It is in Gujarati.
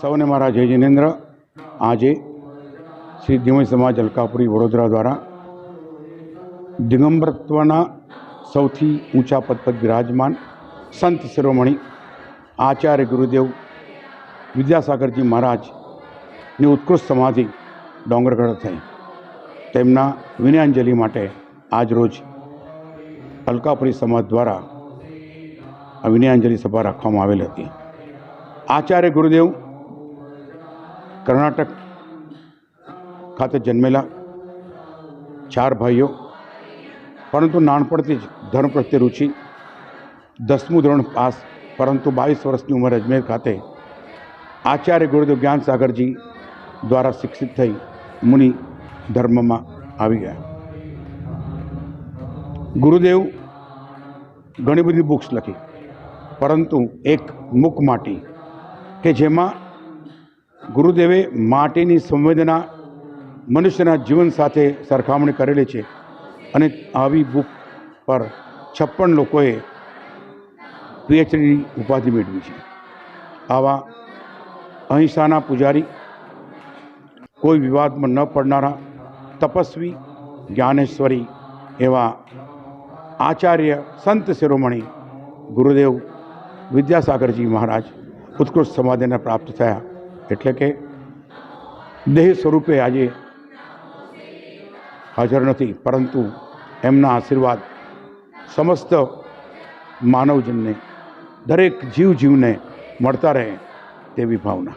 સૌને મારા જય જિનેન્દ્ર। આજે શ્રી ધીમય સમાજ અલકાપુરી વડોદરા દ્વારા દિગંબરત્વના સૌથી ઊંચા પદ પર બિરાજમાન સંત શિરોમણી આચાર્ય ગુરુદેવ વિદ્યાસાગરજી મહારાજની ઉત્કૃષ્ટ સમાધિ ડોંગરગઢ થઈ તેમના વિનયાંજલિ માટે આજ રોજ અલકાપુરી સમાજ દ્વારા આ વિનયાંજલિ સભા રાખવામાં આવેલી હતી। આચાર્ય ગુરુદેવ કર્ણાટક ખાતે જન્મેલા 4 ભાઈઓ, પરંતુ નાનપણથી જ ધર્મ પ્રત્યે રુચિ, 10મું ધોરણ પાસ, પરંતુ 22 વર્ષની ઉંમરે અજમેર ખાતે આચાર્ય ગુરુદેવ જ્ઞાન સાગરજી દ્વારા શિક્ષિત થઈ મુનિ ધર્મમાં આવી ગયા। ગુરુદેવ ઘણી બધી બુક્સ લખી, પરંતુ એક મૂક માટી કે જેમાં ગુરુદેવે માટીની સંવેદના મનુષ્યના જીવન સાથે સરખામણી કરેલી છે અને આવી બુક પર 56 લોકોએ PhD ઉપાધિ મેળવી છે। આવા અહિંસાના પૂજારી, કોઈ વિવાદમાં ન પડનારા, તપસ્વી, જ્ઞાનેશ્વરી એવા આચાર્ય સંત શિરોમણી ગુરુદેવ વિદ્યાસાગરજી મહારાજ ઉત્કૃષ્ટ સમાધિને પ્રાપ્ત થયા, એટલે કે દેહ સ્વરૂપે આજે હાજર નથી, પરંતુ એમના આશીર્વાદ સમસ્ત માનવજનને, દરેક જીવને મળતા રહે તેવી ભાવના।